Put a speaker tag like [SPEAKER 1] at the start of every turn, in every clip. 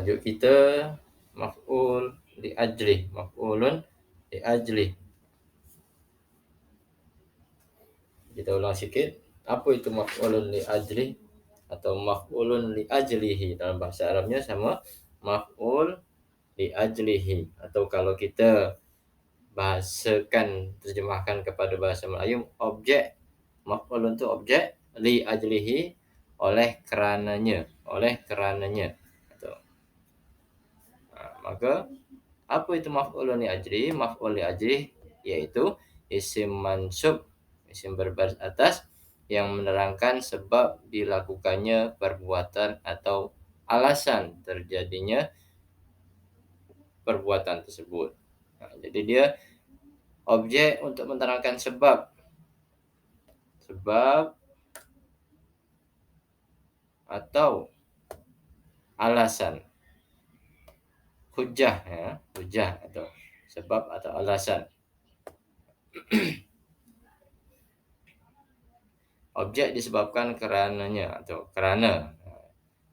[SPEAKER 1] Tajuk kita maf'ul li ajlih, maf'ulun li ajlih. Kita ulang sikit. Apa itu maf'ulun li ajlih atau maf'ulun li ajlihi? Dalam bahasa Arabnya sama maf'ul li ajlihi, atau kalau kita bahasakan, terjemahkan kepada bahasa Melayu, objek. Maf'ulun itu objek, li ajlihi oleh kerananya, oleh kerananya. Maka apa itu maf'ulun li ajli? Maf'ul li ajli yaitu isim mansub, isim berbaris atas yang menerangkan sebab dilakukannya perbuatan atau alasan terjadinya perbuatan tersebut. Jadi dia objek untuk menerangkan sebab atau alasan. Hujah, ya, hujah atau sebab atau alasan. Objek disebabkan kerananya atau kerana.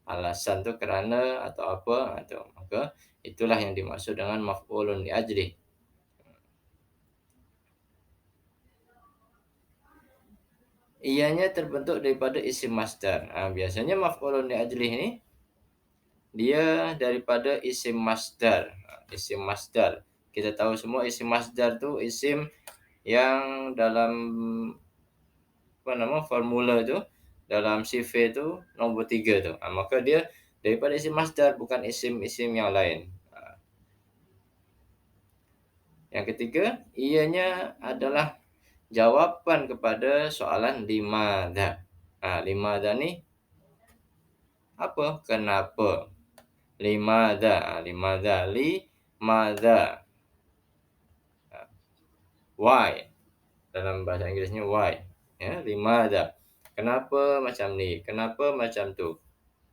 [SPEAKER 1] Alasan tu kerana atau apa, atau maka itulah yang dimaksud dengan maf'ulun li ajli. Ianya terbentuk daripada isim masdar. Biasanya maf'ulun li ajli ini dia daripada isim masdar. Isim masdar. Kita tahu semua isim masdar tu isim yang dalam formula tu, dalam sifir tu nombor 3 tu. Maka dia daripada isim masdar, bukan isim-isim yang lain. Yang ketiga, ianya adalah jawapan kepada soalan limadha. Limadha ni apa? Kenapa? Limadha, limadha, limadha. Why? Dalam bahasa Inggerisnya why. Ya, limadha. Kenapa macam ni? Kenapa macam tu?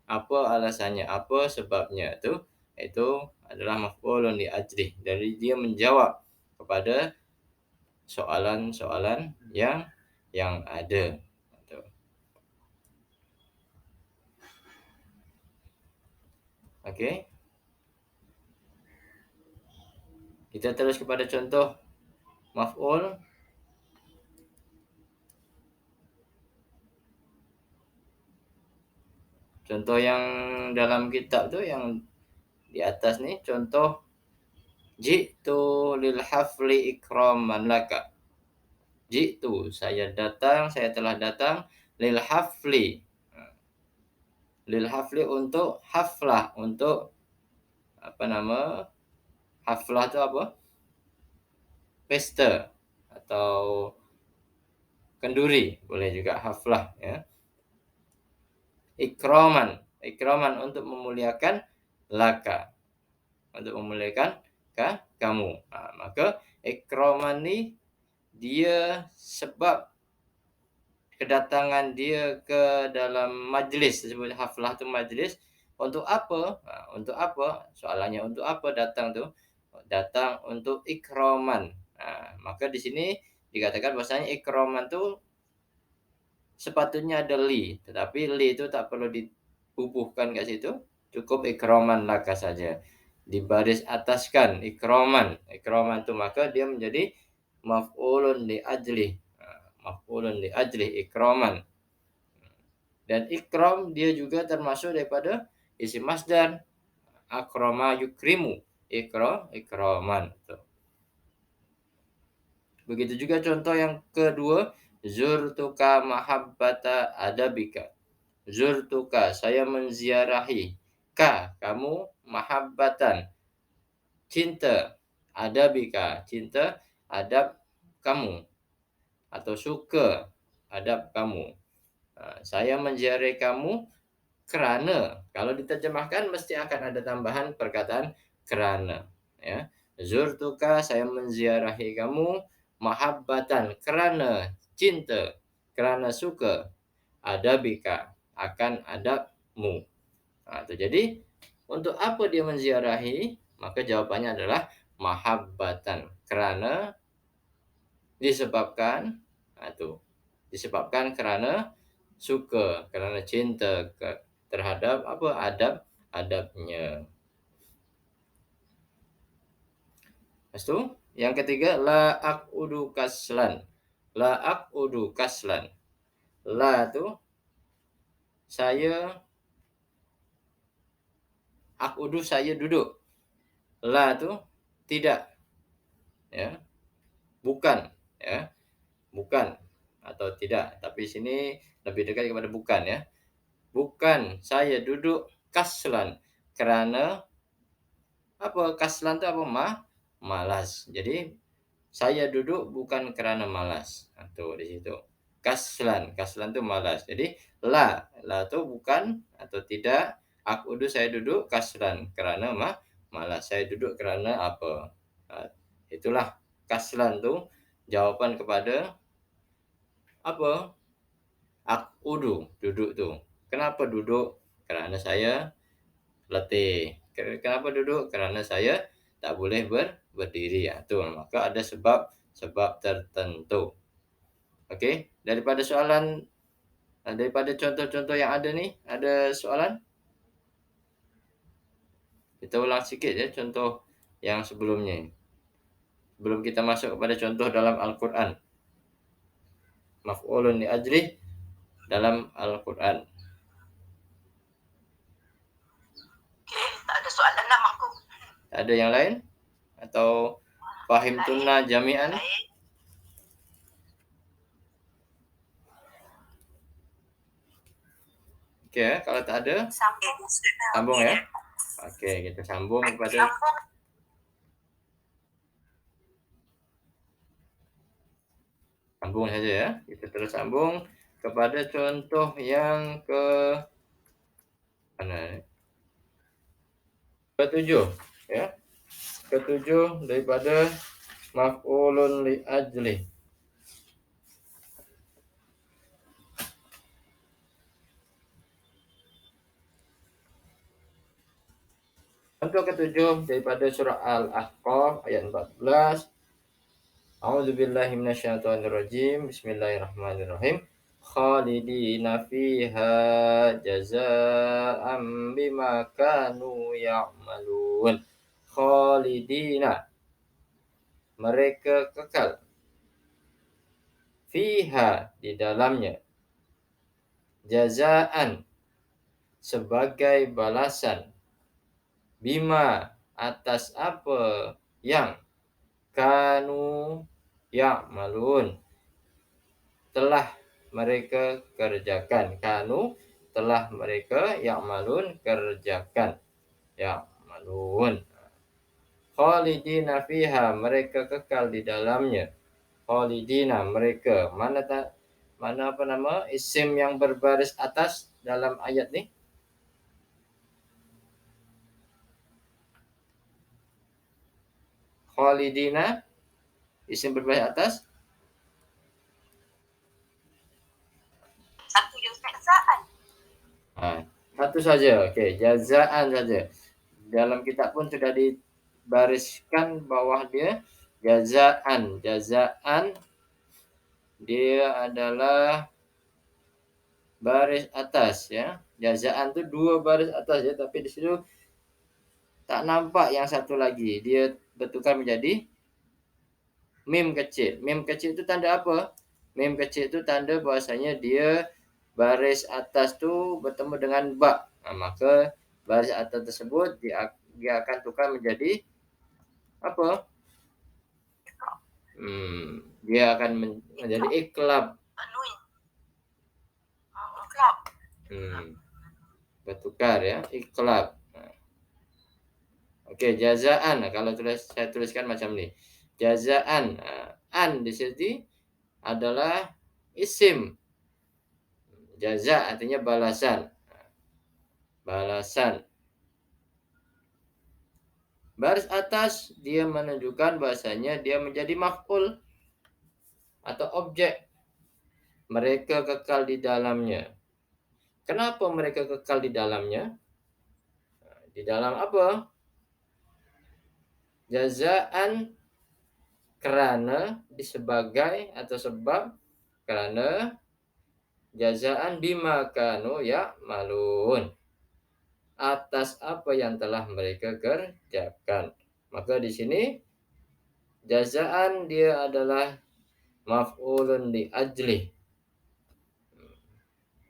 [SPEAKER 1] Apa alasannya? Apa sebabnya tu? Itu adalah maf'ulun li ajlih. Jadi dia menjawab kepada soalan-soalan yang ada. Okey. Kita terus kepada contoh maf'ul. Contoh yang dalam kitab tu yang di atas ni, contoh ji'tu lil hafli ikraman laka. Ji'tu, saya datang, saya telah datang, lil hafli. Lil hafli untuk haflah, untuk haflah tu apa? Pesta atau kenduri, boleh juga haflah, ya. Ikraman untuk memuliakan laka, untuk memuliakan kamu. Maka ikraman ni dia sebab kedatangan dia ke dalam majlis tersebut. Haflah tu majlis. Untuk apa? Untuk apa? Soalannya untuk apa datang tu? Datang untuk ikraman. Maka di sini dikatakan bahasanya ikraman tu sepatutnya ada li, tetapi li itu tak perlu dibubuhkan kat situ, cukup ikraman laka saja. Dibaris ataskan ikraman. Ikraman tu maka dia menjadi maf'ulun li ajli. Maf'ulun li ajli ikraman. Dan ikram dia juga termasuk daripada isim masdar. Akrama yukrimu. Ikraman. Begitu juga contoh yang kedua, zurtuka mahabbata adabika. Zurtuka, saya menziarahi. Ka, kamu, mahabbatan, cinta. Adabika, cinta adab kamu, atau suka adab kamu. Saya menziarahi kamu kerana. Kalau diterjemahkan mesti akan ada tambahan perkataan kerana, ya. Zurtuka, saya menziarahi kamu, mahabbatan, kerana cinta, kerana suka, adabika, akan adabmu. Jadi untuk apa dia menziarahi? Maka jawapannya adalah mahabbatan, kerana disebabkan disebabkan kerana suka, kerana cinta terhadap adabnya. Lepas itu yang ketiga la aqudu kaslan. La aqudu kaslan. La itu saya, aqudu saya duduk. La itu tidak, ya, bukan, ya, bukan atau tidak. Tapi sini lebih dekat kepada bukan, ya. Bukan saya duduk kaslan kerana apa? Kaslan itu apa? Malas. Jadi saya duduk bukan kerana malas. Nah, tuh di situ. Kaslan, kaslan itu malas. Jadi la itu bukan atau tidak. Aqudu saya duduk kaslan kerana malas. Saya duduk kerana apa? Nah, itulah kaslan tuh jawaban kepada apa? Aqudu, duduk tuh. Kenapa duduk? Kerana saya letih. Kenapa duduk? Kerana saya tak boleh berdiri. Ya, tuh. Maka ada sebab tertentu. Okey, daripada contoh-contoh yang ada ni, ada soalan? Kita ulang sikit ya contoh yang sebelumnya. Sebelum kita masuk kepada contoh dalam Al-Quran. Maf'ulun li ajlih dalam Al-Quran.
[SPEAKER 2] Okey, tak ada soalan lah Mak Ku.
[SPEAKER 1] Tak ada yang lain? Atau fahim tunna jami'an?
[SPEAKER 2] Baik.
[SPEAKER 1] Okey ya, kalau tak ada, sambung ya. Okey, kita sambung kepada sambung saja ya. Kita terus sambung kepada contoh yang ke mana? Ketujuh, ya. Ketujuh daripada maf'ulun li ajli. Contoh ketujuh daripada surah Al-Ahqaf ayat 14. A'udzubillahi minasyaitonirrajim. Bismillahirrahmanirrahim. Khalidina fiha jazaa'an bima kanu ya'malun. Khalidina, mereka kekal. Fiha, di dalamnya. Jazaan, sebagai balasan. Bima, atas apa yang kanu ya'malun, telah mereka kerjakan. Kanu, telah mereka ya'malun, kerjakan. Ya'malun. Khalidina fiha, mereka kekal di dalamnya. Khalidina, mereka. Mana apa nama isim yang berbaris atas dalam ayat ni? Khalidina, isim berbaris atas.
[SPEAKER 2] Satu je Ustaz, jazaan.
[SPEAKER 1] Satu saja. Okey, jazaan saja. Dalam kitab pun sudah dibariskan bawah dia jazaan. Jazaan dia adalah baris atas ya. Jazaan tu dua baris atas ya, tapi di situ tak nampak yang satu lagi. Dia bertukar menjadi mim kecil. Mim kecil itu tanda apa? Mim kecil itu tanda bahasanya dia baris atas tu bertemu dengan ba. Maka baris atas tersebut dia akan tukar menjadi apa? Dia akan menjadi iklab.
[SPEAKER 2] Iklab.
[SPEAKER 1] Bertukar ya, iklab. Okey, jazaan. Kalau saya tuliskan macam ni. Jazaan. An di sini adalah isim. Jaza artinya balasan. Balasan. Baris atas dia menunjukkan bahasanya dia menjadi maf'ul atau objek. Mereka kekal di dalamnya. Kenapa mereka kekal di dalamnya? Di dalam apa? Jazaan, kerana, sebagai atau sebab, kerana jazaan bima kanu ya'malun, atas apa yang telah mereka kerjakan. Maka di sini Jazaan dia adalah maf'ulun li ajlih.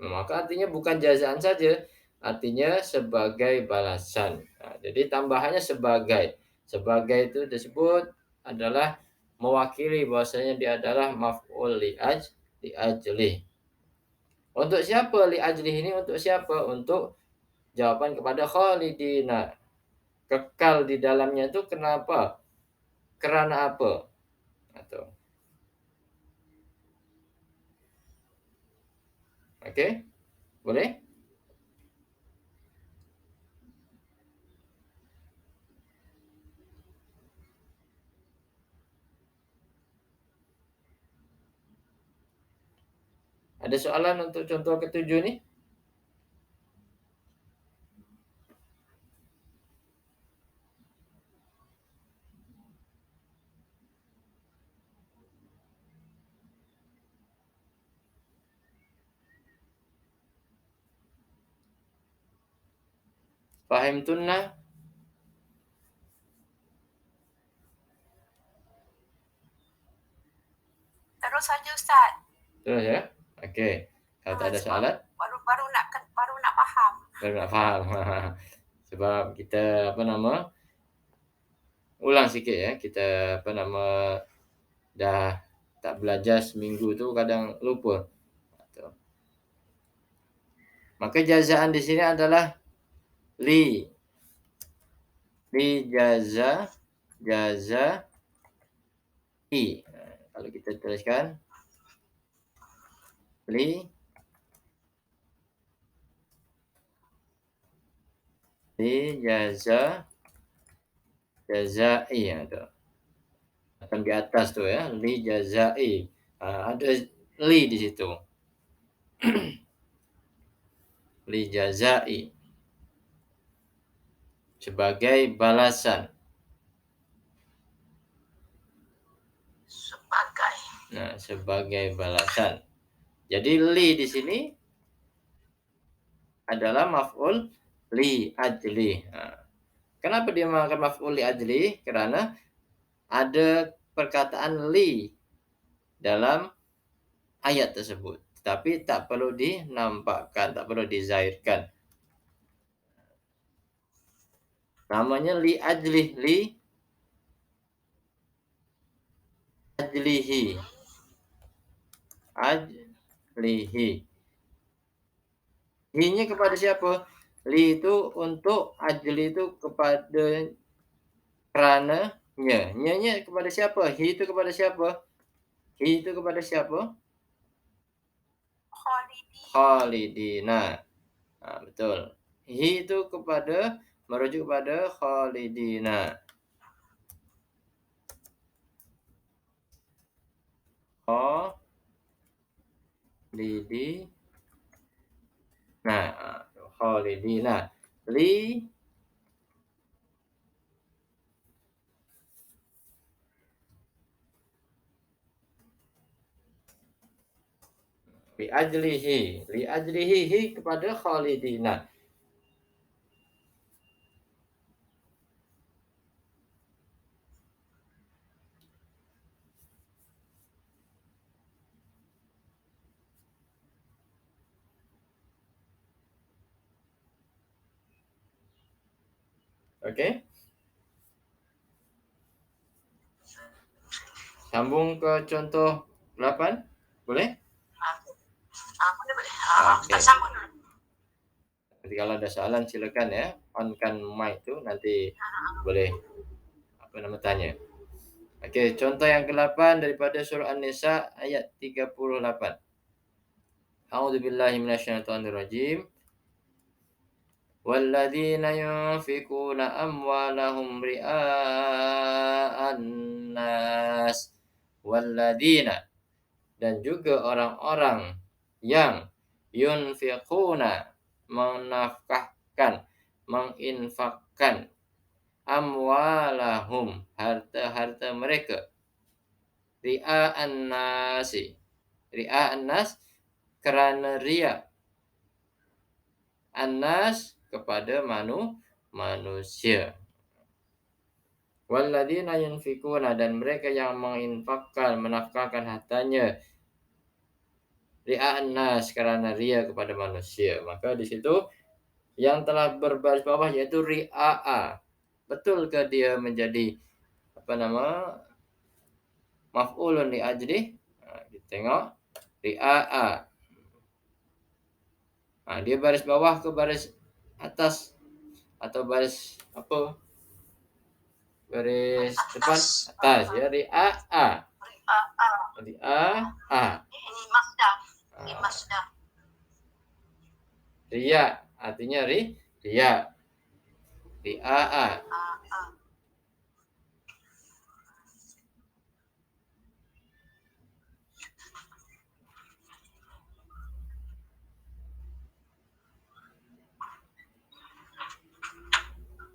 [SPEAKER 1] Maka artinya bukan jazaan saja, artinya sebagai balasan. Nah, jadi tambahannya sebagai. Sebagai itu disebut adalah mewakili bahwasanya dia adalah maf'ul li ajlih. Untuk siapa li ajlih ini? Untuk siapa? Untuk jawaban kepada khalidina. Kekal di dalamnya itu kenapa? Kerana apa? Atau oke, boleh? Ada soalan untuk contoh ketujuh nih? Fahim tunnah?
[SPEAKER 2] Terus saja Ustaz.
[SPEAKER 1] Terus ya? Oke. Kalau tak ada soalan,
[SPEAKER 2] Baru nak faham.
[SPEAKER 1] baru nak faham. Sebab kita ulang sikit ya. Kita dah tak belajar seminggu tu kadang lupa. Maka jazaan di sini adalah li. Li jaza i. Kalau kita tuliskan li jazai ya tu. Akan di atas tu ya, li jazai. Ada li di situ. Li jazai sebagai balasan. Sebagai balasan. Jadi li di sini adalah maf'ul li ajli. Kenapa dia menggunakan maf'ul li ajli? Karena ada perkataan li dalam ayat tersebut. Tapi tak perlu dinampakkan, tak perlu dizahirkan. Namanya li ajlih, li ajlihi. Ajlihi. Hi-nya kepada siapa? Li itu untuk ajli itu kepada kerananya. Nya kepada siapa? Hi itu kepada siapa? Hi itu kepada siapa? Khalidina. Betul. Hi itu merujuk kepada khalidina. Khalidina. Li li ajlihi hi kepada khalidina. Okey. Sambung ke contoh 8. Boleh?
[SPEAKER 2] Boleh.
[SPEAKER 1] Okey.
[SPEAKER 2] Sambung dulu.
[SPEAKER 1] Jadi kalau ada soalan silakan ya, on-kan mic tu nanti boleh tanya. Okey, contoh yang ke-8 daripada surah An-Nisa ayat 38. A'udzubillahi minasyaitonirrajim. Walladzina yunfikuna amwalahum ria'an nas. Walladzina, dan juga orang-orang yang yunfiquna, menafkahkan, menginfakkan, amwalahum, harta-harta mereka, ria'an nasi. Ria'an nas kerana riya. An-nas kepada manusia. Walladzina yunfikuna, dan mereka yang menginfakkan, menafkahkan hartanya ria'an nas, karena ria kepada manusia. Maka di situ yang telah berbaris bawah yaitu ria'a. Betul ke dia menjadi apa nama maf'ulun li ajli? Nah, kita tengok ria'a. Nah, dia baris bawah ke baris atas atau baris apa? Baris depan atas ya, ria'a. Ria'a.
[SPEAKER 2] Ini masdar. Ini
[SPEAKER 1] Ah,
[SPEAKER 2] masdar.
[SPEAKER 1] Ria artinya ria. Ria'a.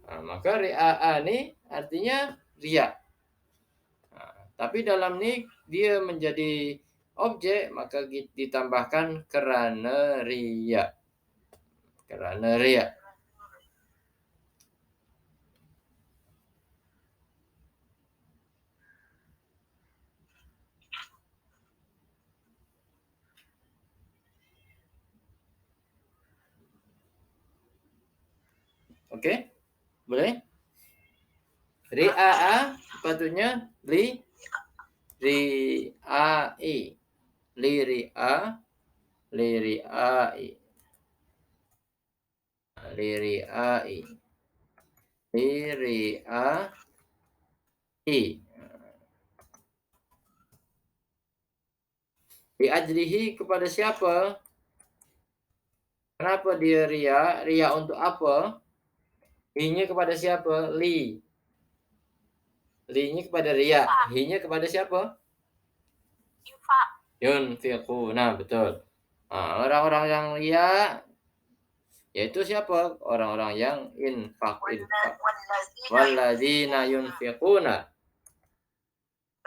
[SPEAKER 1] Nah, maka ria'a ini artinya ria. Nah, tapi dalam ini dia menjadi objek, maka ditambahkan kerana ria. Kerana ria. Okey? Boleh? Ria'a sepatutnya ri'ai. Li ri'a, li ri'ai. Li ri'ai. Li ri'ai. Bi ajlihi, kepada siapa? Kenapa dia ria? Ria untuk apa? Hi-nya kepada siapa? Li. Li-nya kepada ria. Hi-nya kepada siapa?
[SPEAKER 2] Infak.
[SPEAKER 1] Yunfiquna, betul. Orang-orang yang ria yaitu siapa? Orang-orang yang infak. Walladzina yunfiquna.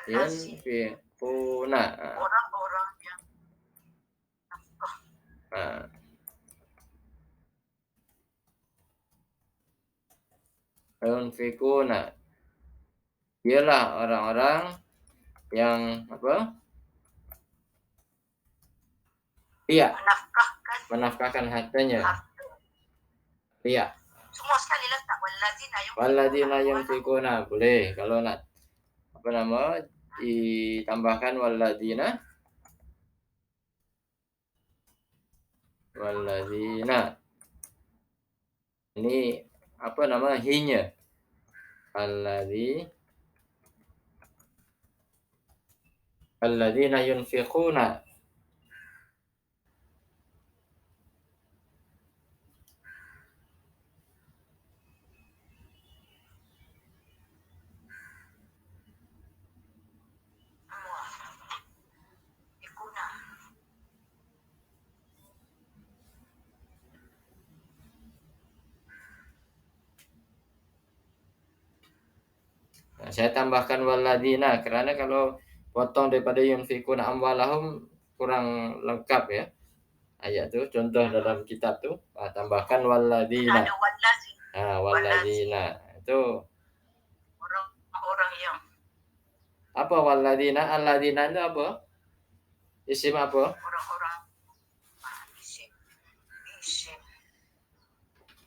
[SPEAKER 1] Yunfiquna.
[SPEAKER 2] Orang-orang yang
[SPEAKER 1] Yunfiquna. Dialah orang-orang yang apa? Iya, menafkahkan hartanya. Iya.
[SPEAKER 2] Semua sekali letak
[SPEAKER 1] Walladzina yunfiquna. Boleh kalau nak apa nama ditambahkan walladzina. Ini apa nama hi-nya? Alladzina yunfiquna. Nah, saya tambahkan walladzina kerana kalau potong daripada yunfikuna amwalahum kurang lengkap ya. Ayat tu contoh dalam kitab tu, tambahkan walladzina.
[SPEAKER 2] ada wallazi.
[SPEAKER 1] Walladzina. Itu
[SPEAKER 2] Orang-orang yang
[SPEAKER 1] apa walladzina? Alladzina itu apa? Isim apa?
[SPEAKER 2] orang-orang isim.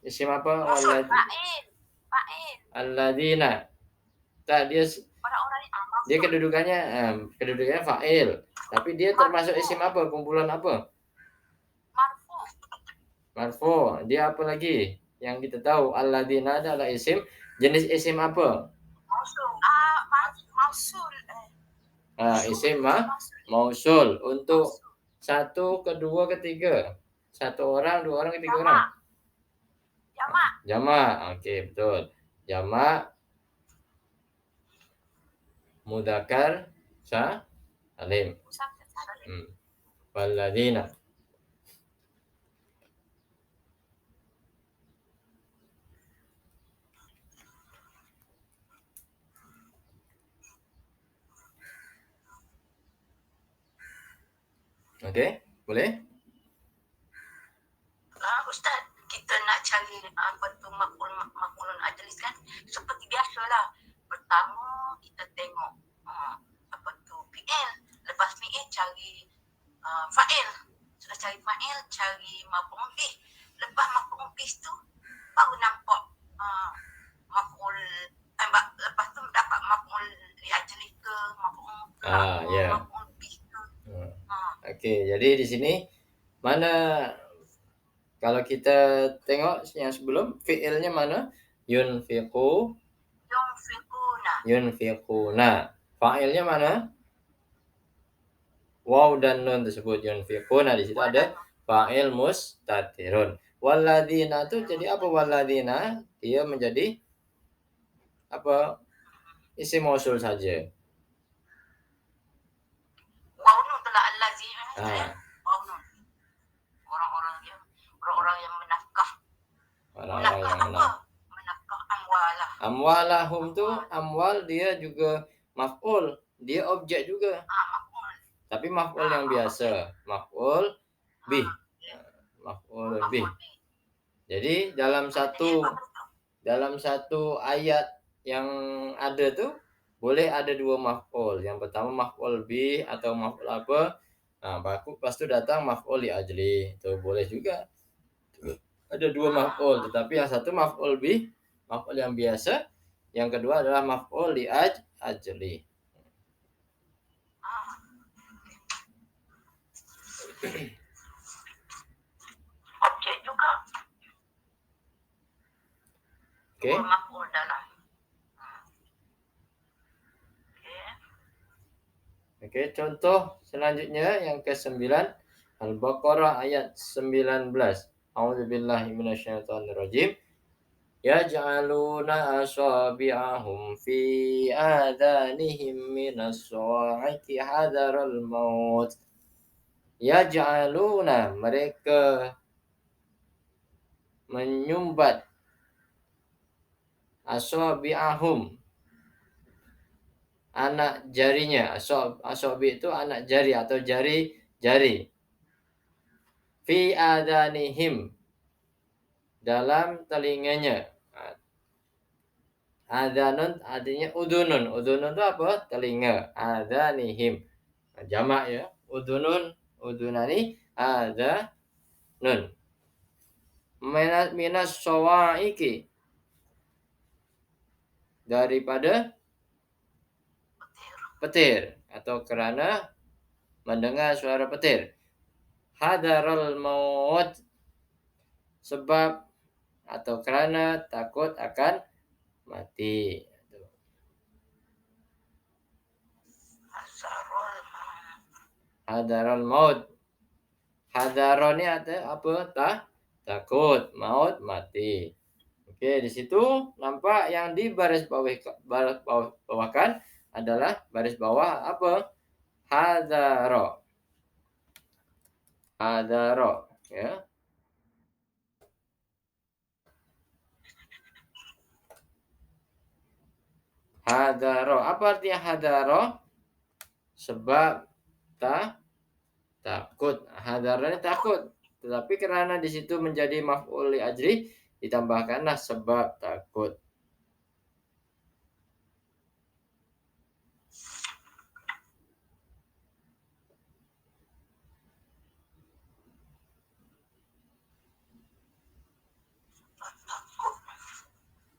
[SPEAKER 1] Isim apa?
[SPEAKER 2] Fa'il.
[SPEAKER 1] Alladzina. Tak,
[SPEAKER 2] Orang-orang
[SPEAKER 1] dia kedudukannya fa'il. Tapi dia termasuk isim apa? Kumpulan apa? Marfu. Dia apa lagi? Yang kita tahu alladzina adalah isim. Jenis isim apa?
[SPEAKER 2] Mausul.
[SPEAKER 1] Isim mausul. Untuk satu, kedua, ketiga. Satu orang, dua orang, ketiga orang. Jamak. Okey, betul. Jamak mudzakkar salim. Walladzina. Okey, boleh?
[SPEAKER 2] Ustaz, kita nak cari apa tu makulun ajlis kan seperti biasalah cari fa'il. Sudah cari fa'il, cari maf'ul bih. Lepas maf'ul bih tu baru nampak maf'ul lepas tu dapat maf'ul li ajli ke maf'ul
[SPEAKER 1] Ya.
[SPEAKER 2] maf'ul bih ke.
[SPEAKER 1] Oke, jadi di sini mana kalau kita tengok yang sebelum fiilnya mana? Yunfiqu, yunfiquna. Fa'ilnya mana? Waw dan nun tersebut yunfiquna. Di situ ada fa'il mustatirun. Walladzina itu jadi apa walladzina? Dia menjadi apa? Isim mausul saja.
[SPEAKER 2] Waw nun telah allazina. Waw nun. Orang-orang yang menafkah.
[SPEAKER 1] Orang-orang yang
[SPEAKER 2] menafkah amwalah.
[SPEAKER 1] Amwalahum tuh amwal dia juga maf'ul, dia objek juga.
[SPEAKER 2] Maf'ul.
[SPEAKER 1] Tapi maf'ul yang biasa, maf'ul bih. Maf'ul bih. Jadi dalam satu ayat yang ada tuh boleh ada dua maf'ul. Yang pertama maf'ul bih atau maf'ul apa? Nah, pas itu datang maf'ul li ajli. Itu boleh juga. Ada dua maf'ul, tetapi yang satu maf'ul bih, maf'ul yang biasa. Yang kedua adalah maf'ul li ajli.
[SPEAKER 2] Objek juga.
[SPEAKER 1] Oke.
[SPEAKER 2] Maf'ul dalam.
[SPEAKER 1] Oke, contoh selanjutnya yang ke-9 Al-Baqarah ayat 19. A'udzubillahi minasyaitonirrajim. Yaj'aluna asabi'ahum fi adhanihim minas sa'iqi hadaral maut. Yaj'aluna, mereka menyumbat asabi'ahum, anak jarinya. Asabi itu anak jari atau jari-jari. Fi adanihim, dalam telinganya. Adanun artinya udunun. Udunun itu apa? Telinga. Adanihim. Jamak ya. Udunun, udunani, adanun. Minas sawaiki, daripada petir atau kerana mendengar suara petir. Hadaral maut, sebab atau kerana takut akan mati. Hadaral maut. Hadaron ini ada apa? Takut, maut, mati. Oke, di situ nampak yang di baris bawahkan adalah baris bawah apa? Hadaro. Hadaro, ya. Hadaro. Apa artinya hadaro? Sebab takut. Hadaro ini takut. Tetapi karena di situ menjadi maf'ul li ajri, ditambahkanlah sebab takut.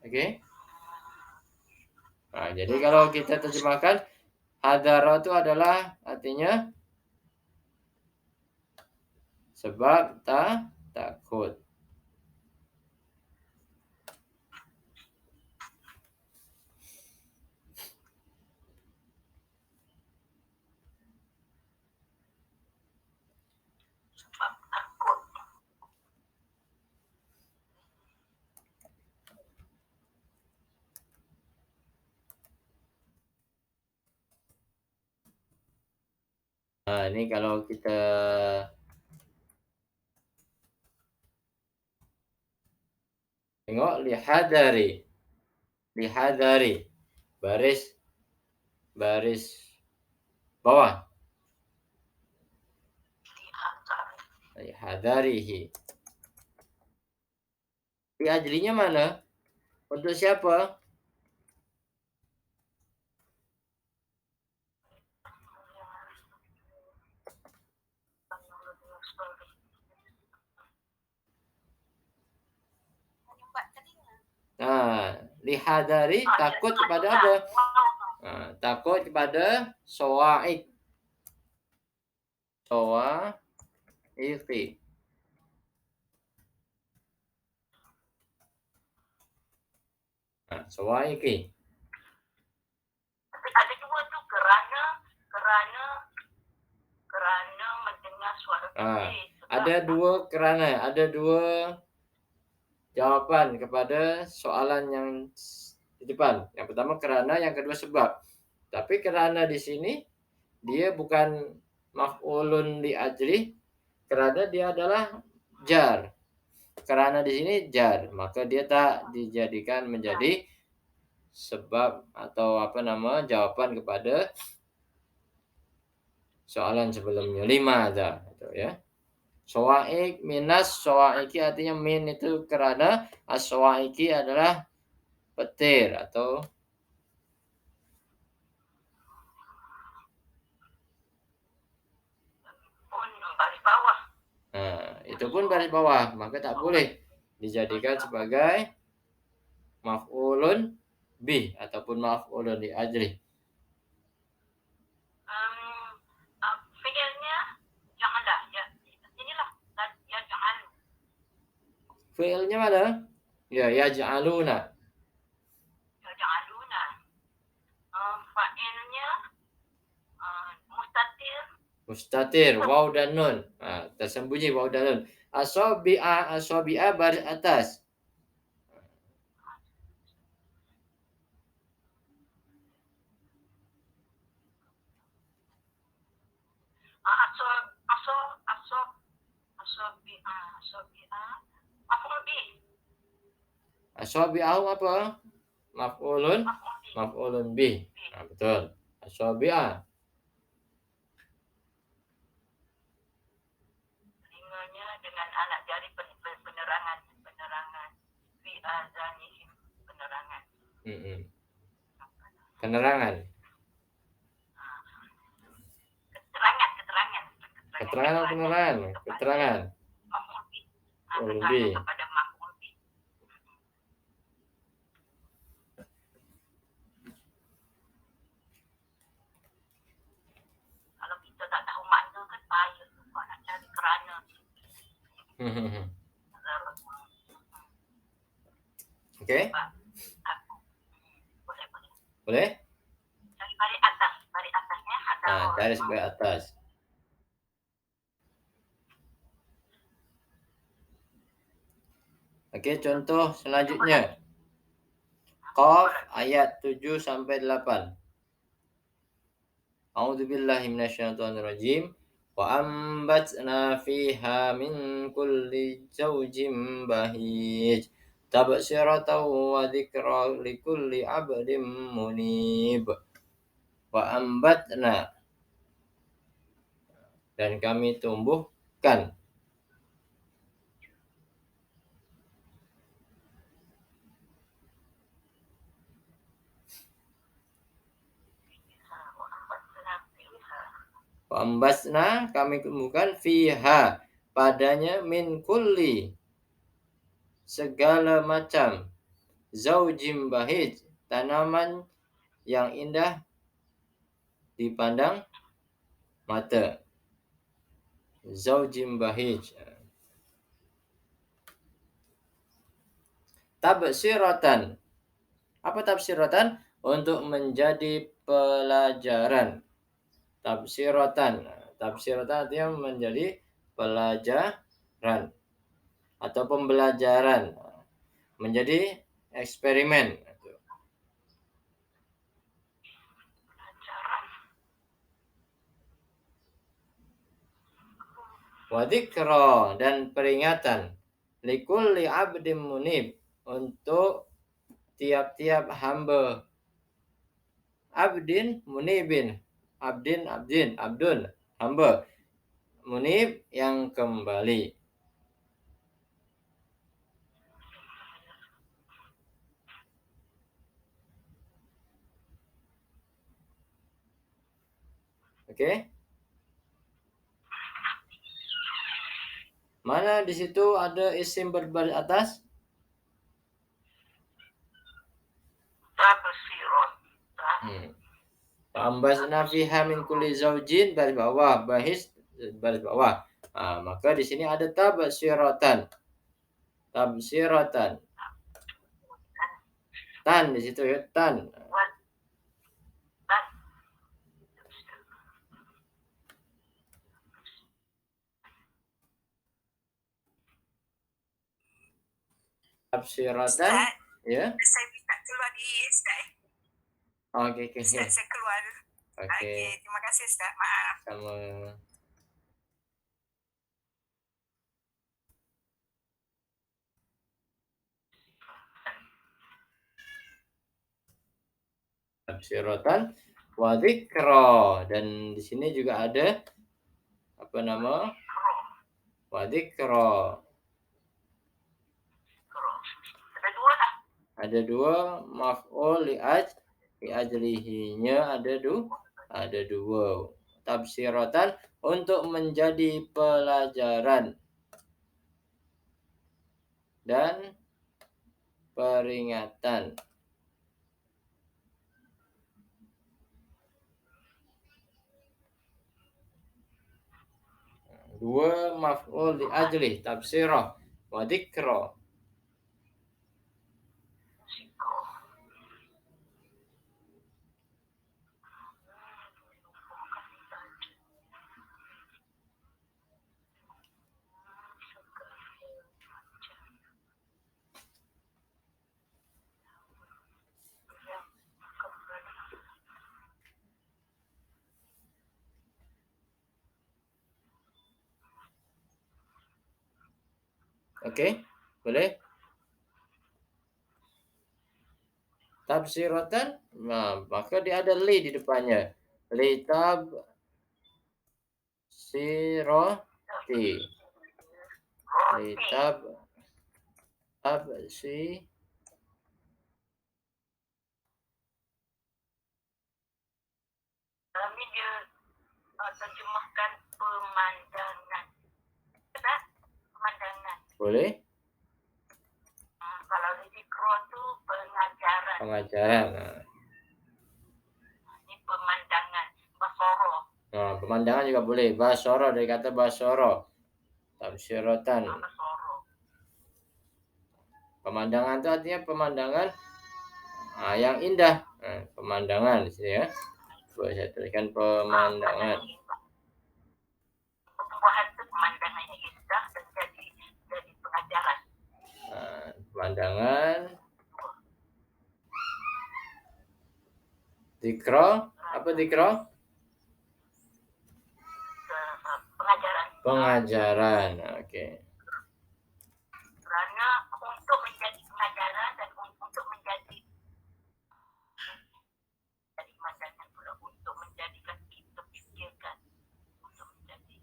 [SPEAKER 1] Oke. Nah, jadi kalau kita terjemahkan hadaro itu adalah artinya sebab takut. Nah, ini kalau kita tengok lihadari baris bawah. Lihadarihi. Li ajlinya mana? Untuk siapa? Lihadari takut kepada apa? Takut kepada sawa'iq. Sawa'iqi. Sawa'iqi.
[SPEAKER 2] Tapi ada dua tu kerana mendengar suara petir.
[SPEAKER 1] Ada dua jawapan kepada soalan yang di depan. Yang pertama kerana, yang kedua sebab. Tapi kerana di sini dia bukan maf'ulun li ajli, kerana dia adalah jar. Kerana di sini jar, maka dia tak dijadikan menjadi sebab atau jawaban kepada soalan sebelumnya. 5 aja itu ya. Sawa'iq minas sawa'iqi artinya min itu kerana, as-sawa'iqi adalah petir atau
[SPEAKER 2] Baris bawah.
[SPEAKER 1] itu pun baris bawah, maka tak boleh dijadikan sebagai maf'ulun bih ataupun maf'ulun li ajli.
[SPEAKER 2] Fi'ilnya janganlah ya. Inilah ya jangan.
[SPEAKER 1] Fi'ilnya mana? Ya yaj'aluna.
[SPEAKER 2] Ya janganuna. Fa'ilnya
[SPEAKER 1] Mustatir, waw dan nun. Tersembunyi waw dan nun. Asabi'a baris atas. Asabi'ahu apa? Maf'ulun bih. Betul. Asabi'a.
[SPEAKER 2] Telinganya dengan anak jari penerangan. Fi azanihim penerangan.
[SPEAKER 1] Penerangan. Keterangan atau penerangan? Keterangan.
[SPEAKER 2] Keterangan kepada maf'ul bih. Kalau kita tak tahu makna kan payah sebab nak cari kerana.
[SPEAKER 1] Okey. Boleh?
[SPEAKER 2] Cari baris atasnya ada.
[SPEAKER 1] Garis baris atas. Okey, contoh selanjutnya. Qaf ayat 7 sampai 8. A'udzubillahi minasyaitonirrajim. Wa ambatna fiha min kulli zawjin bahij. Tabsiratan wa dzikra likulli 'abdin munib. Wa ambatna, dan kami tumbuhkan. Wa ambasna, kami tumbuhkan fiha, padanya, min kulli, segala macam, zaujim bahij, tanaman yang indah dipandang mata. Zaujim bahij. Tabsiratan. Apa tabsiratan? Untuk menjadi pelajaran. Tabsiratan artinya menjadi pelajaran atau pembelajaran, menjadi eksperimen. Wa dzikra, dan peringatan, likulli 'abdin munib, untuk tiap-tiap hamba. Abdin munibin, abdin abdun, hamba. Munib, yang kembali. Okey? Mana di situ ada isim berbaris atas? Ambasna fiha min kulli zaujin baris bawah, bahis baris bawah. Maka di sini ada tabsiratan. Tabsiratan. Tan di situ ya, tan. Tabsiratan. Ya.
[SPEAKER 2] Saya minta keluar di Ustaz.
[SPEAKER 1] Oke.
[SPEAKER 2] Ustaz, saya keluar.
[SPEAKER 1] Oke.
[SPEAKER 2] Terima kasih Ustaz. Maaf.
[SPEAKER 1] Sama. Tabsiratan wa dzikra, dan di sini juga ada apa nama? Wa dzikra.
[SPEAKER 2] Ada dua lah.
[SPEAKER 1] Ada dua maf'ul li ajlihi-nya ada dua. Tabsiratan untuk menjadi pelajaran dan peringatan. Dua maf'ul li ajli, tabsirah wa dzikra. Oke, boleh? Tabsiratan, maka dia ada li di depannya. Li tabsirati. Li tabsi.
[SPEAKER 2] Kami dia terjemahkan pemandangan. Ustaz, pemandangan.
[SPEAKER 1] Boleh?
[SPEAKER 2] Kalau zikro tu pengajaran.
[SPEAKER 1] Pengajaran.
[SPEAKER 2] Ini pemandangan. Basoro.
[SPEAKER 1] Pemandangan juga boleh. Basoro, dari kata basoro. Tabsiratan.
[SPEAKER 2] Basoro.
[SPEAKER 1] Pemandangan itu artinya pemandangan yang indah. Pemandangan di sini ya. Coba saya tuliskan pemandangan.
[SPEAKER 2] Pertumbuhan itu pemandangan yang indah dan jadi pengajaran.
[SPEAKER 1] Pemandangan. Dzikra, apa dzikra?
[SPEAKER 2] Pengajaran.
[SPEAKER 1] Pengajaran, oke.
[SPEAKER 2] Kerana untuk menjadi pengajaran dan untuk menjadi pemandangan pula, untuk menjadikan kita fikirkan, untuk menjadi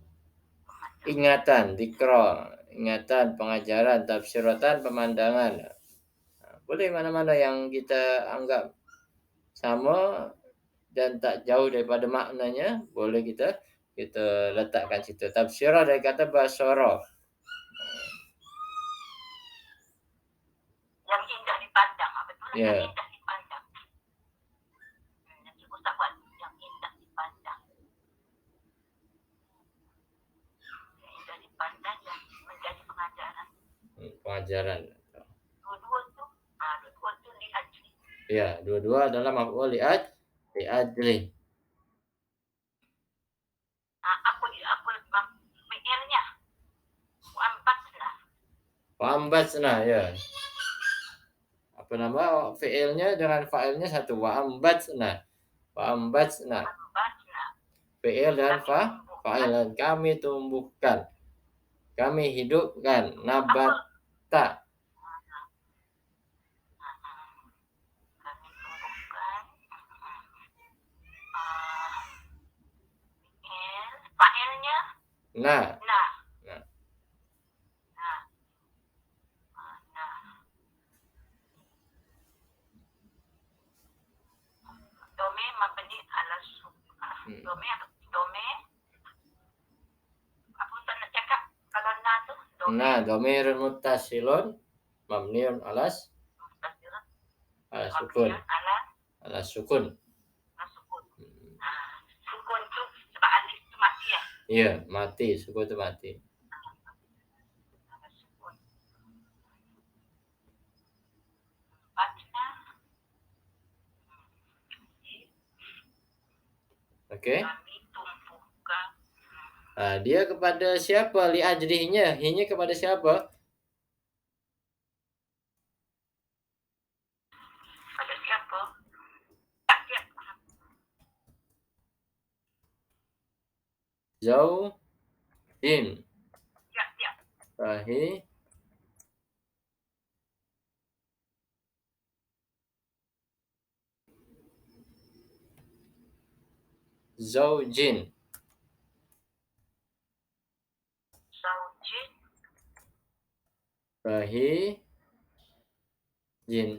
[SPEAKER 2] pemandangan.
[SPEAKER 1] Ingatan, dzikra, ingatan, pengajaran, tafsiratan, pemandangan. Boleh mana-mana yang kita anggap sama dan tak jauh daripada maknanya, boleh kita letakkan situ. Tafsirah dari kata basara.
[SPEAKER 2] Yang indah dipandang, betul?
[SPEAKER 1] Ya.
[SPEAKER 2] Yang indah dipandang. Nanti Ustaz buat yang indah dipandang. Yang indah dipandang dan menjadi pengajaran.
[SPEAKER 1] Pengajaran.
[SPEAKER 2] Dua-dua tu li ajli.
[SPEAKER 1] Ya, dua-dua adalah maf'ul li ajli.
[SPEAKER 2] Apa fi'ilnya?
[SPEAKER 1] Wa'ambatsna, ya. Apa nama fi'ilnya dengan fa'ilnya satu. Wa'ambatsna. Fi'il dan fa'il. Kami tumbuhkan. Kami hidupkan. Nabata.
[SPEAKER 2] Fa'ilnya?
[SPEAKER 1] Nah.
[SPEAKER 2] Dome mabni ala dome apa Ustaz nak cakap kalau na tu
[SPEAKER 1] Dhamirun muttasilun mabniun ala sukun. Ala sukun. Iya, mati, suku itu mati.
[SPEAKER 2] Sukun. Batna.
[SPEAKER 1] Oke.
[SPEAKER 2] Kami tumpukan.
[SPEAKER 1] Nah, dia kepada siapa? Li ajrihnya, hinya kepada siapa?
[SPEAKER 2] Pada siapa? Tak siap.
[SPEAKER 1] Zaujin.
[SPEAKER 2] Siap, siap.
[SPEAKER 1] Fahi zaujin.
[SPEAKER 2] Zaujin.
[SPEAKER 1] Fahi jin.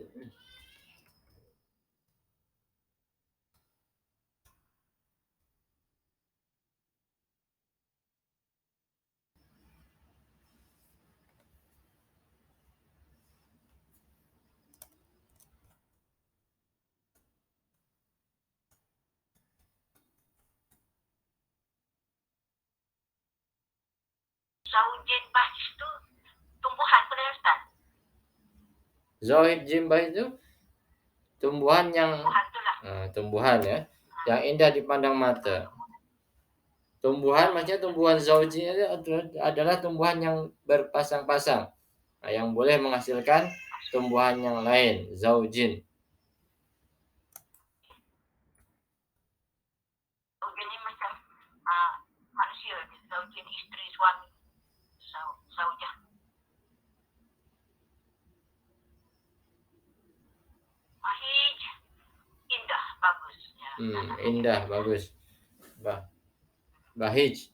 [SPEAKER 2] Zaujin bahis itu tumbuhan pada Ustaz.
[SPEAKER 1] Zauj jim bah itu tumbuhan yang
[SPEAKER 2] Tumbuhan itulah.
[SPEAKER 1] tumbuhan ya, yang indah dipandang mata. Tumbuhan maksudnya tumbuhan zauji itu adalah tumbuhan yang berpasang-pasang. Nah, yang boleh menghasilkan tumbuhan yang lain, zaujin.
[SPEAKER 2] Zaujin ini macam manusia. Zaujin isteri suami. Zaujah. Mahij. Indah, bagus. Ya.
[SPEAKER 1] Indah, bagus. Bahij.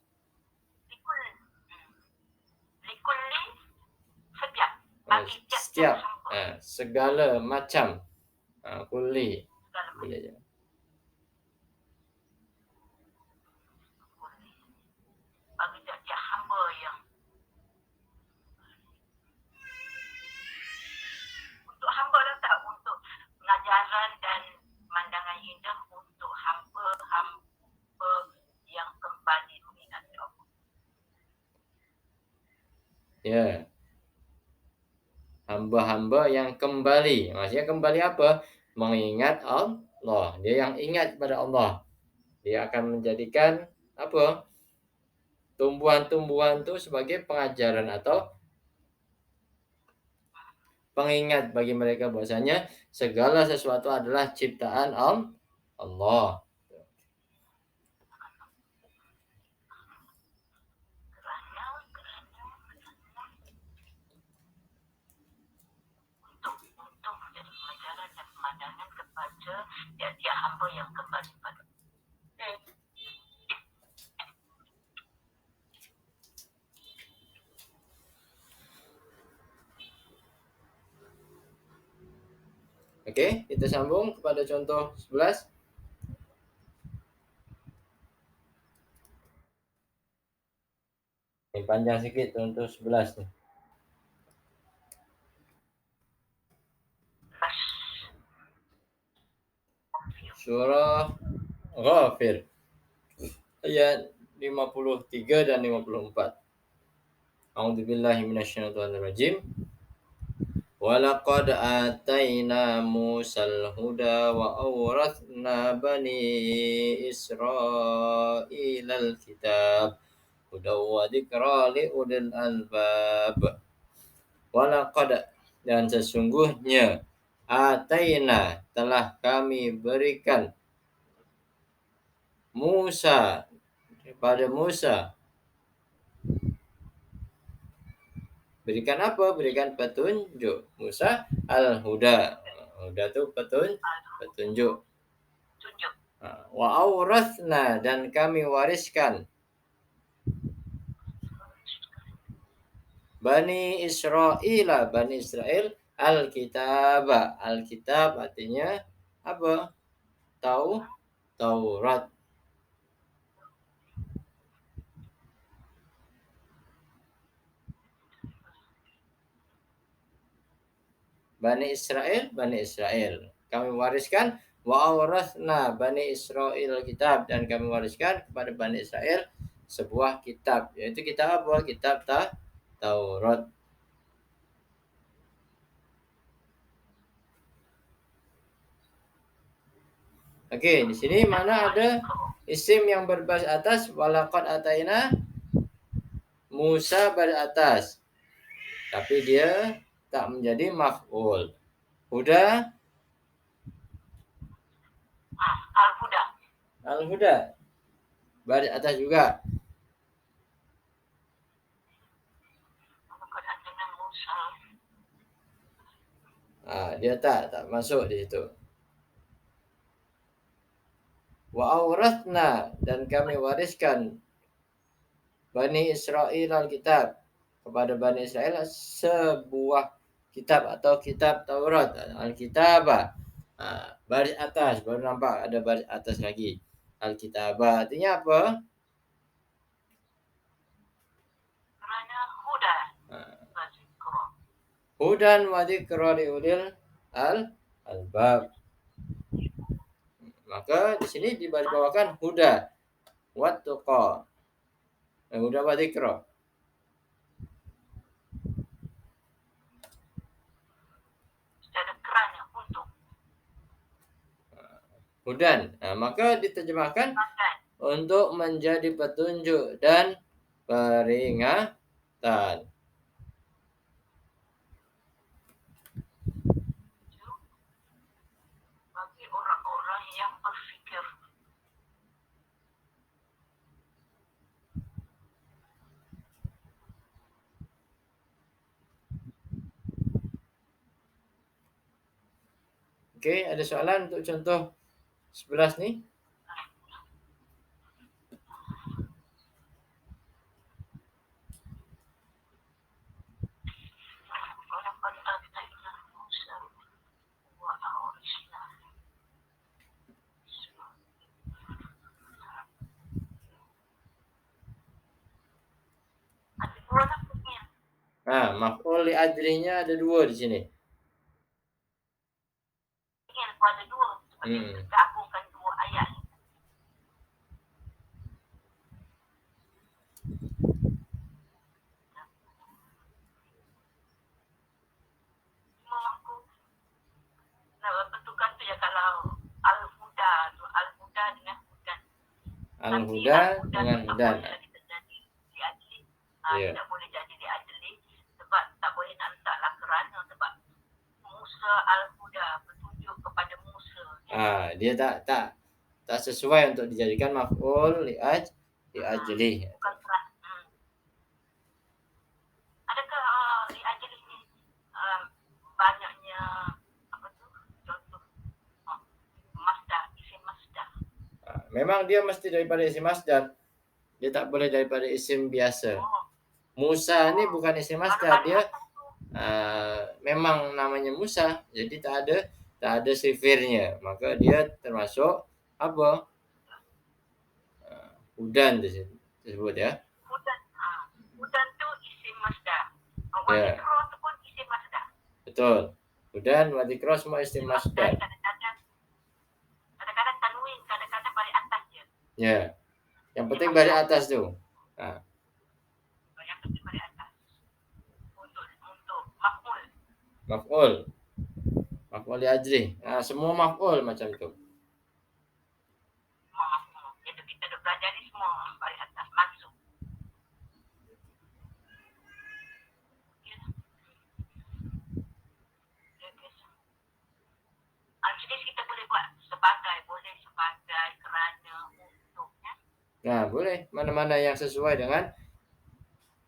[SPEAKER 2] Likul. Likulli. Setiap. Bagi
[SPEAKER 1] Setiap
[SPEAKER 2] hamba.
[SPEAKER 1] segala macam kuli.
[SPEAKER 2] Segala macam.
[SPEAKER 1] Boleh je.
[SPEAKER 2] Bagi tiap hamba yang untuk hamba lah tak, untuk pengajaran dan pemandangan indah untuk hamba-hamba yang kembali mengingat Allah.
[SPEAKER 1] Ya. Hamba-hamba yang kembali. Maksudnya kembali apa? Mengingat Allah. Dia yang ingat kepada Allah. Dia akan menjadikan apa? Tumbuhan-tumbuhan itu sebagai pengajaran atau pengingat bagi mereka bahwasanya segala sesuatu adalah ciptaan Allah.
[SPEAKER 2] Untuk menjadi pengajaran dan pemandangan kepada tiap-tiap hamba yang kembali pada
[SPEAKER 1] Oke, kita sambung kepada contoh 11. Ini panjang sedikit contoh 11 nih. Surah Ghafir ayat 53 dan 54. A'udzubillahi minasyaitonirrajim. Walaqad ataina Musal huda wa awrathna bani Israilal kitab hudaw wa dzikra li ulil albab. Walaqad, dan sesungguhnya, ataina, telah kami berikan Musa, kepada Musa. Berikan apa? Berikan petunjuk. Musa al-huda. Huda itu petunjuk.
[SPEAKER 2] tunjuk.
[SPEAKER 1] Wa awrathna, dan kami wariskan Bani Israel, Bani Israel al-kitab. Al-kitab artinya apa? Taurat. Bani Israel. Kami wariskan wa awrathna Bani Israel kitab, dan kami wariskan kepada Bani Israel sebuah kitab, yaitu kitab apa? Kitab Taurat. Oke, di sini mana ada isim yang berbaris atas, walaqad ataina Musa baris atas, tapi dia tak menjadi maf'ul. Huda,
[SPEAKER 2] Al-Huda.
[SPEAKER 1] al-huda baris atas juga.
[SPEAKER 2] Walaqad ataina Musa.
[SPEAKER 1] Dia tak masuk di situ. Wa awrathna, dan kami wariskan Bani Israel Alkitab, kepada Bani Israel sebuah kitab atau kitab Taurat, Alkitabah. Baris atas, baru nampak ada baris atas lagi. Alkitabah artinya apa?
[SPEAKER 2] Kerana huda.
[SPEAKER 1] Hudan wa dzikra li ulil albab. Maka di sini dibawakan huda wa tuqa. Huda wa dzikra.
[SPEAKER 2] Secara kerana untuk.
[SPEAKER 1] Hudan. Maka diterjemahkan untuk menjadi petunjuk dan peringatan.
[SPEAKER 2] Bagi orang-orang yang berfikir.
[SPEAKER 1] Okey, ada soalan untuk contoh 11 ni?
[SPEAKER 2] Walaqad ataina Musa wa awrasna. Ada dua lafaznya.
[SPEAKER 1] Maf'ul li ajlinya ada dua di sini.
[SPEAKER 2] Ada dua. Seperti gabungkan dua ayat. Memangku. Nah, betulkan tu ya kalau al-huda tu al-huda dengan hudan.
[SPEAKER 1] Al-huda dengan hudan.
[SPEAKER 2] Tidak boleh jadi di ajli sebab tak boleh nak letaklah kerana sebab Musa al-huda, petunjuk kepada Musa.
[SPEAKER 1] Dia tak sesuai untuk dijadikan maf'ul li ajli.
[SPEAKER 2] Bukan kerana. Adakah li ajli ni banyaknya apa tu contoh masdar, isim masdar.
[SPEAKER 1] Memang dia mesti daripada isim masdar. Dia tak boleh daripada isim biasa. Musa ni bukan isim masdar, dia memang namanya Musa, jadi tak ada sifirnya, maka dia termasuk apa? Hudan disebut ya.
[SPEAKER 2] Hudan tu isim masdar. Wadikro tu pun isim masdar.
[SPEAKER 1] Betul. Hudan, wadikro semua isim masdar.
[SPEAKER 2] Kadang-kadang tanwin, kadang-kadang balik atas je.
[SPEAKER 1] Ya. Yang penting balik atas tu.
[SPEAKER 2] Yang penting balik atas. Untuk maf'ul.
[SPEAKER 1] Maf'ul li ajli. Semua maf'ul macam tu.
[SPEAKER 2] Semua maf'ul. Itu kita dah belajar ni semua balik atas masuk. Jenis kita boleh buat sebagai, kerana, untuk ya.
[SPEAKER 1] Boleh. Mana-mana yang sesuai dengan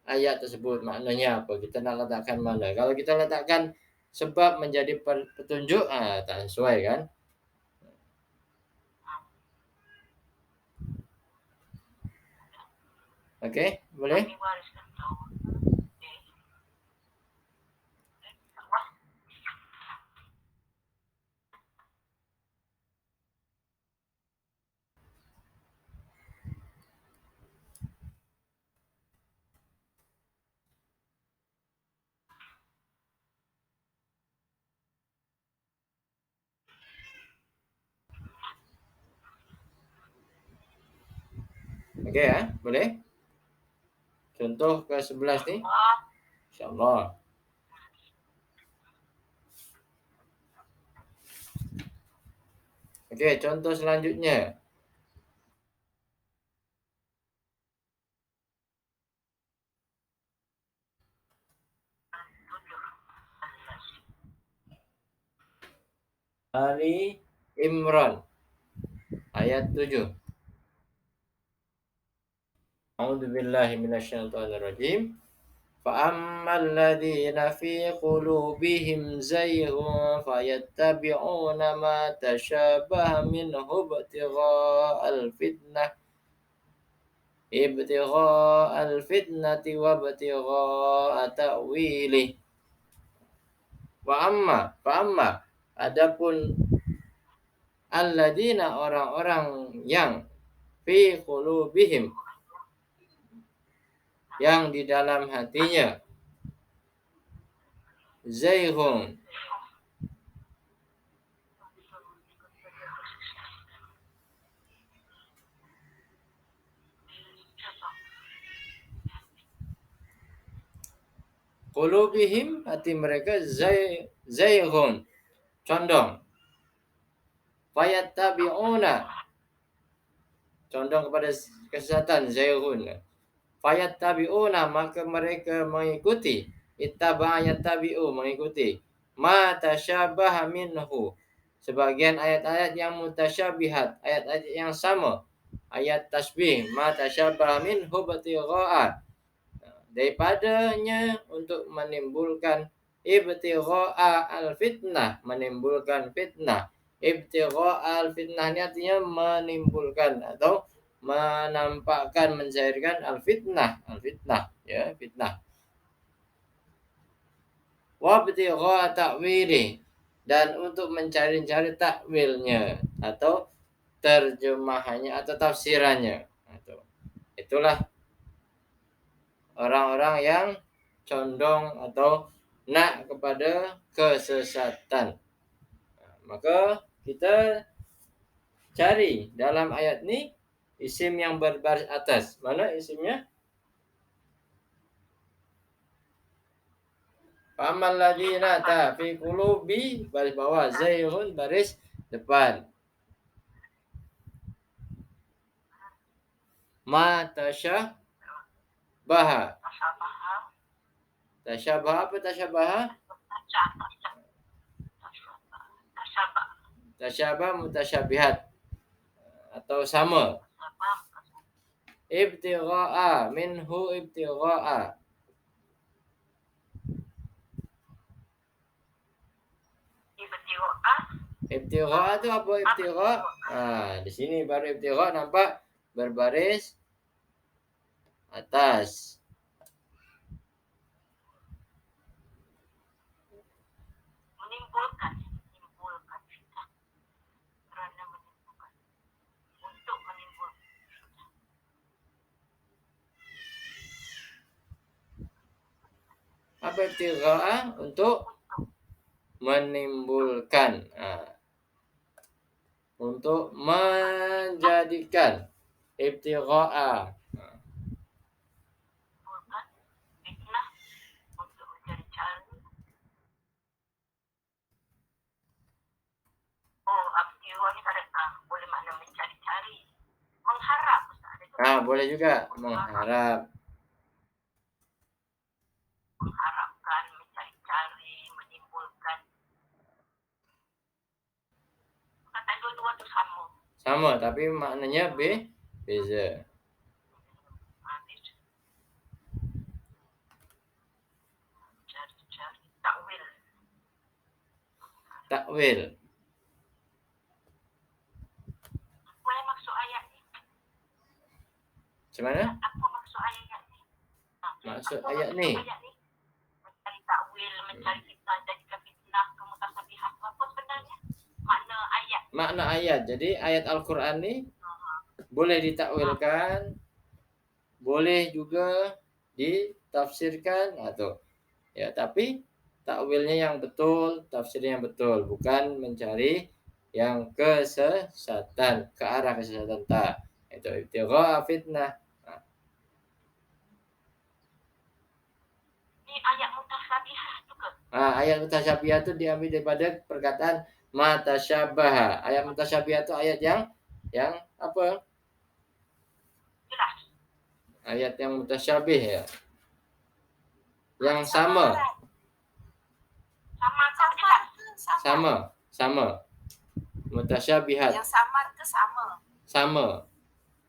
[SPEAKER 1] ayat tersebut, maknanya apa, kita nak letakkan mana. Kalau kita letakkan sebab menjadi petunjuk, tak sesuai kan. Okey, boleh? Okey boleh? Contoh ke-11 nih.
[SPEAKER 2] Allah.
[SPEAKER 1] Insyaallah. Oke, contoh selanjutnya. Ali Imran ayat 7. A'udzubillahi minasyaitonirrajim. فأما الذين في قلوبهم زيغ فيتبعون ما تشابه منه ابتغاء الفتنة وابتغاء تأويله. Fa'amma adapun alladzina orang-orang yang fi qulubihim yang di dalam hatinya zaighun qulubihim hati mereka zaighun condong fayattabi'una condong kepada kesesatan zaighun fayattabi'una maka mereka mengikuti ittaba yattabi'u mengikuti ma tasyabaha minhu sebagian ayat-ayat yang mutasyabihat ayat-ayat yang sama ayat tasbih ma tasyabaha minhu batigha'a daripadanya untuk menimbulkan ibtigha'a al-fitnah menimbulkan fitnah ibtigha'a al-fitnah ini artinya menimbulkan atau menampakkan mencairkan al-fitnah ya fitnah wa ibtigha'a ta'wili dan untuk mencari-cari takwilnya atau terjemahannya atau tafsirannya itulah orang-orang yang condong atau nak kepada kesesatan. Maka kita cari dalam ayat ini isim yang berbaris atas. Mana isimnya? Famal ladzina ta fi qulubi baris bawah, zaighun baris depan. Ma tasyabaha. Tasyabaha apa tasyabaha? Tasyabah mutasyabihat atau sama. Ibtigha'a minhu ibtigha'a. Ibtigha' itu apa ibtigha'? Di sini baru ibtigha' nampak berbaris atas.
[SPEAKER 2] Menimbulkan kerana menimbulkan untuk menimbulkan
[SPEAKER 1] Apa ibtigha' untuk menimbulkan. Untuk menjadikan ibtigha'a
[SPEAKER 2] fitnah untuk mencari cari. Ibtigha' ni tak boleh makna mencari-cari, mengharap.
[SPEAKER 1] boleh juga mengharap.
[SPEAKER 2] Mengharapkan, mencari-cari, menimbulkan. Kata dua-dua tu sama.
[SPEAKER 1] Sama tapi maknanya beza.
[SPEAKER 2] Cari-cari, takwil.
[SPEAKER 1] Takwil.
[SPEAKER 2] Boleh maksud ayat ni?
[SPEAKER 1] Macam mana?
[SPEAKER 2] Apa maksud ayat ni?
[SPEAKER 1] Maksud ayat ni?
[SPEAKER 2] Mencari takwil, mencari fitnah, jadikan fitnah, kemutasyabihat. Apa sebenarnya? Makna ayat.
[SPEAKER 1] Makna ayat. Jadi ayat Al-Quran ni boleh ditakwilkan, boleh juga ditafsirkan atau ya tapi takwilnya yang betul, tafsirnya yang betul, bukan mencari yang kesesatan, ke arah kesesatan Itu ibtigha fitnah.
[SPEAKER 2] mutasabihah tu ke?
[SPEAKER 1] Ayat mutasyabihah itu diambil daripada perkataan matasyabaha. Ayat mutasyabihah itu ayat yang apa?
[SPEAKER 2] Jelas.
[SPEAKER 1] Ayat yang mutasyabih ya. Yang sama.
[SPEAKER 2] Sama atau jelas?
[SPEAKER 1] Sama. Mutasyabihat.
[SPEAKER 2] Yang samar ke sama?
[SPEAKER 1] Sama.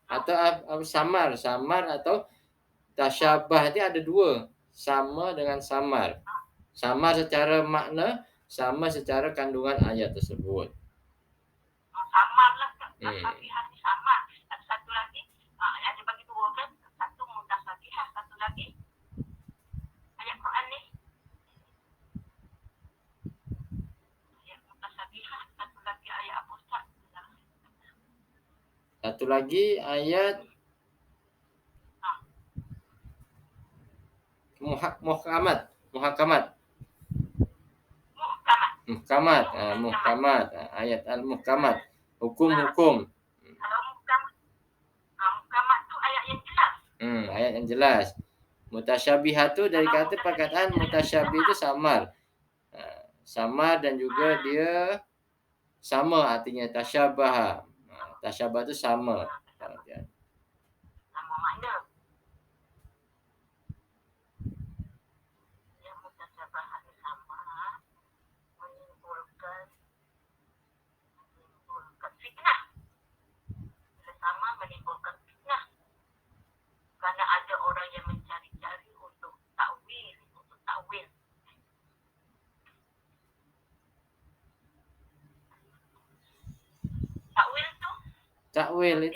[SPEAKER 1] Atau samar atau tasyabah itu ada dua. Sama dengan samar. Samar secara makna, sama secara kandungan ayat tersebut.
[SPEAKER 2] Samar lah. Mutasabihah ni samar. Ada satu lagi, ada bagi dua kan? Satu mutasabihah, satu lagi ayat Quran ni. Ayat mutasabihah, satu lagi ayat apa Ustaz?
[SPEAKER 1] Satu lagi ayat muhkamat. Ayat al-muhkamat. Hukum-hukum.
[SPEAKER 2] Kalau muhkamat tu ayat yang jelas.
[SPEAKER 1] Ayat yang jelas. Mutasyabihah tu dari kata perkataan mutasyabih itu samar. Samar dan juga dia sama artinya tasyabah. Tasyabah itu sama.
[SPEAKER 2] Sama makna. Yang mutasabihah ni sama menimbulkan fitnah. Sama menimbulkan fitnah. Kerana ada orang yang mencari-cari untuk takwil.
[SPEAKER 1] Takwil itu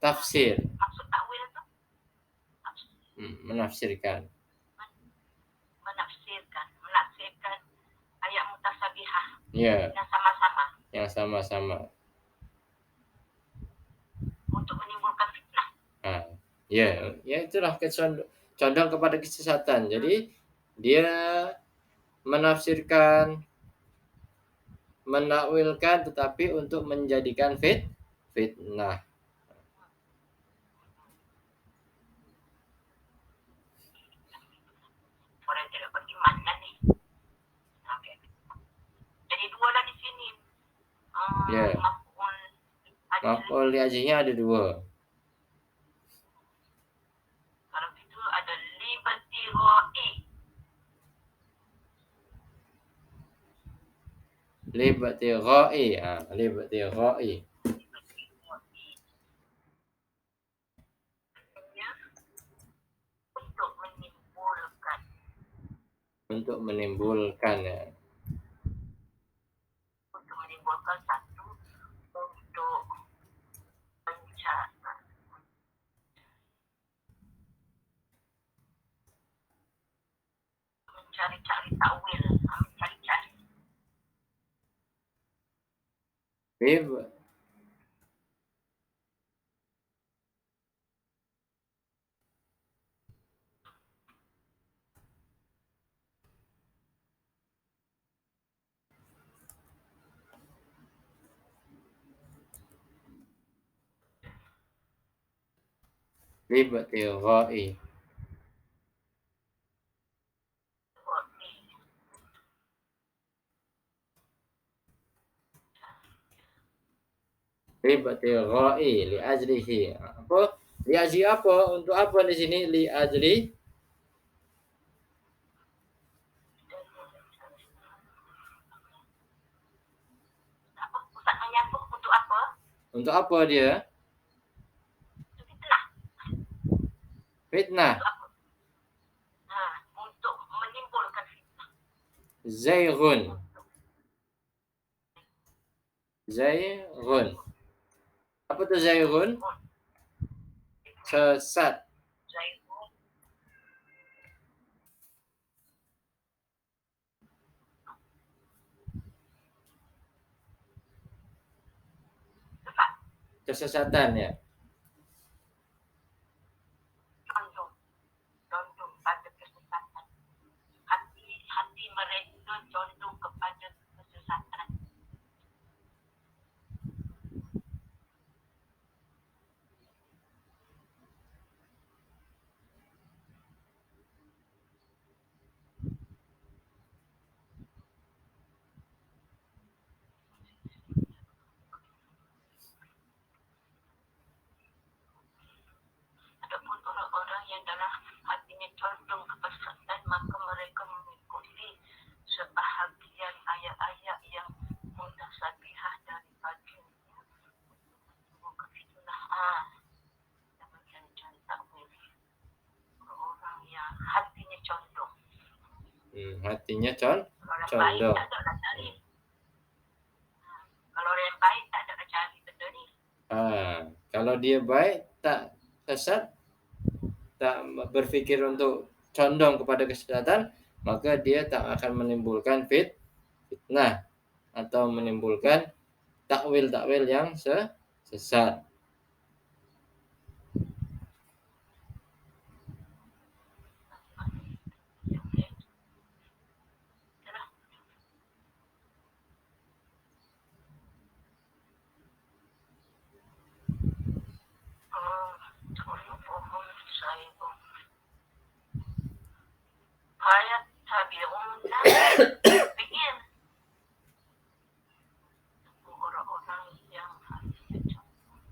[SPEAKER 1] tafsir.
[SPEAKER 2] Maksud takwil tu
[SPEAKER 1] Menafsirkan.
[SPEAKER 2] Menafsirkan ayat mutasabihah.
[SPEAKER 1] Ya.
[SPEAKER 2] Yang sama-sama. Untuk menimbulkan fitnah.
[SPEAKER 1] Ya itulah condong kepada kesesatan. Jadi dia menafsirkan, menakwilkan tetapi untuk menjadikan fitnah.
[SPEAKER 2] Orang tidak beriman kan ni. Okay. Jadi dua lah di sini.
[SPEAKER 1] Maf'ul li ajlinya ada dua.
[SPEAKER 2] Kalau itu ada libatiro'i.
[SPEAKER 1] Libatiro'i. Untuk menimbulkan ya.
[SPEAKER 2] Untuk menimbulkan satu untuk mencari-cari takwil, mencari-cari.
[SPEAKER 1] Libatiro'i. Libatiro'i li ajlihi. Apa? Li ajli apa? Untuk apa di sini li ajli?
[SPEAKER 2] Ustaz menyambut untuk apa?
[SPEAKER 1] Untuk apa dia? Fitnah.
[SPEAKER 2] Untuk menimbulkan fitnah.
[SPEAKER 1] Zaighun. Apa tu zaighun? Sesat. Kesesatan ya.
[SPEAKER 2] Condong pada kesesatan. Hati mereka condong kepada kesesatan. hatinya adalah hatinya condong ke kesesatan, maka mereka mengikuti sebahagian ayat-ayat yang mutasabihah daripadanya. Maka itulah demikian cara takwil orang yang hatinya condong.
[SPEAKER 1] Hatinya
[SPEAKER 2] Kalau orang baik
[SPEAKER 1] condong.
[SPEAKER 2] tak ada nak cari. Kalau orang yang baik tak ada nak cari benda ni.
[SPEAKER 1] Kalau dia baik, tak sesat, tak berpikir untuk condong kepada kesesatan, maka dia tak akan menimbulkan fitnah atau menimbulkan takwil-takwil yang sesat.
[SPEAKER 2] Ayat tabi'una bi'in. Orang-orang yang hatinya condong.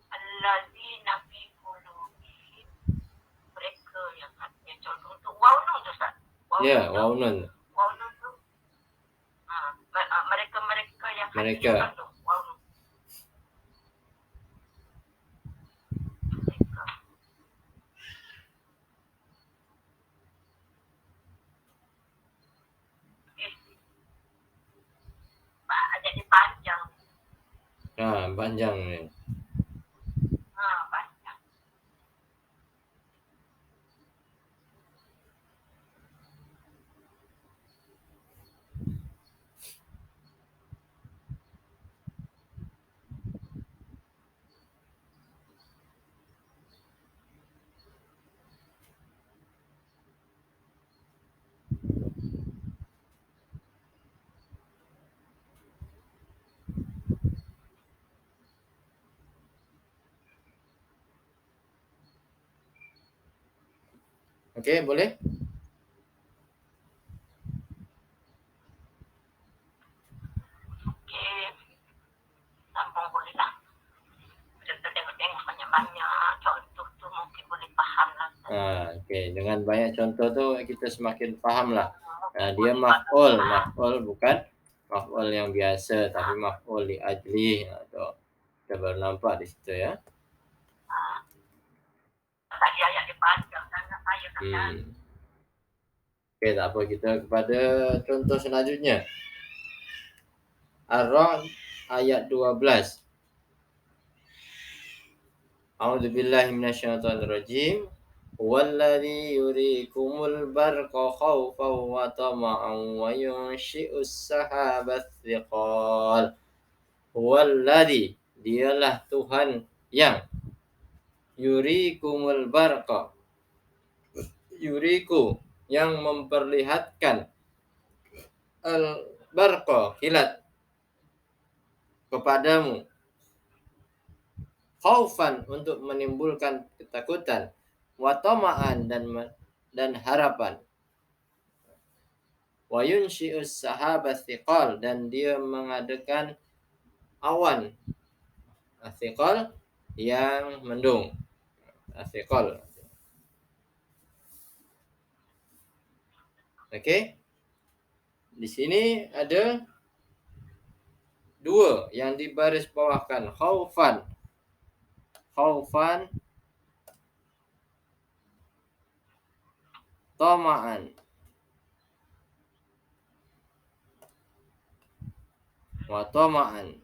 [SPEAKER 2] Allazina fi qulubihim, mereka yang hatinya condong. Untuk wawnun tu Ustaz.
[SPEAKER 1] Ya, wawnun.
[SPEAKER 2] Wawnun tu mereka yang
[SPEAKER 1] Mereka.
[SPEAKER 2] hatinya condong. Wawnun. Mereka. Jadi panjang.
[SPEAKER 1] Panjang ni.
[SPEAKER 2] Panjang.
[SPEAKER 1] Okey, boleh?
[SPEAKER 2] Okey. Sambung boleh lah. Kita tengok-tengok banyak-banyak contoh tu mungkin boleh faham lah.
[SPEAKER 1] Okey, dengan banyak contoh tu kita semakin faham lah. Dia maf'ul bukan maf'ul yang biasa, tapi maf'ul li ajli atau kita baru nampak di situ ya.
[SPEAKER 2] Tadi ayat dia panjang sangat saya kata.
[SPEAKER 1] Okey, tak apa, kita kepada contoh selanjutnya. Ar-Ra'd ayat 12. A'udzubillahi minasyaitonirrajim. Huwallazi yuriikumul barqa khaufan wa tama'an wa yunshi'us sahabats thiqal. Huwallazi, dialah Tuhan yang yuriikumul barqa, yuriku, yang memperlihatkan al-barqa, kilat, kepadamu, khaufan, untuk menimbulkan ketakutan, wa tama'an, dan harapan, wa yunshi'us sahabas thiqal, dan dia mengadakan awan thiqal yang mendung. Thiqal. Okey. Di sini ada dua yang dibaris bawahkan, khaufan. Khaufan, tama'an. Wa tama'an.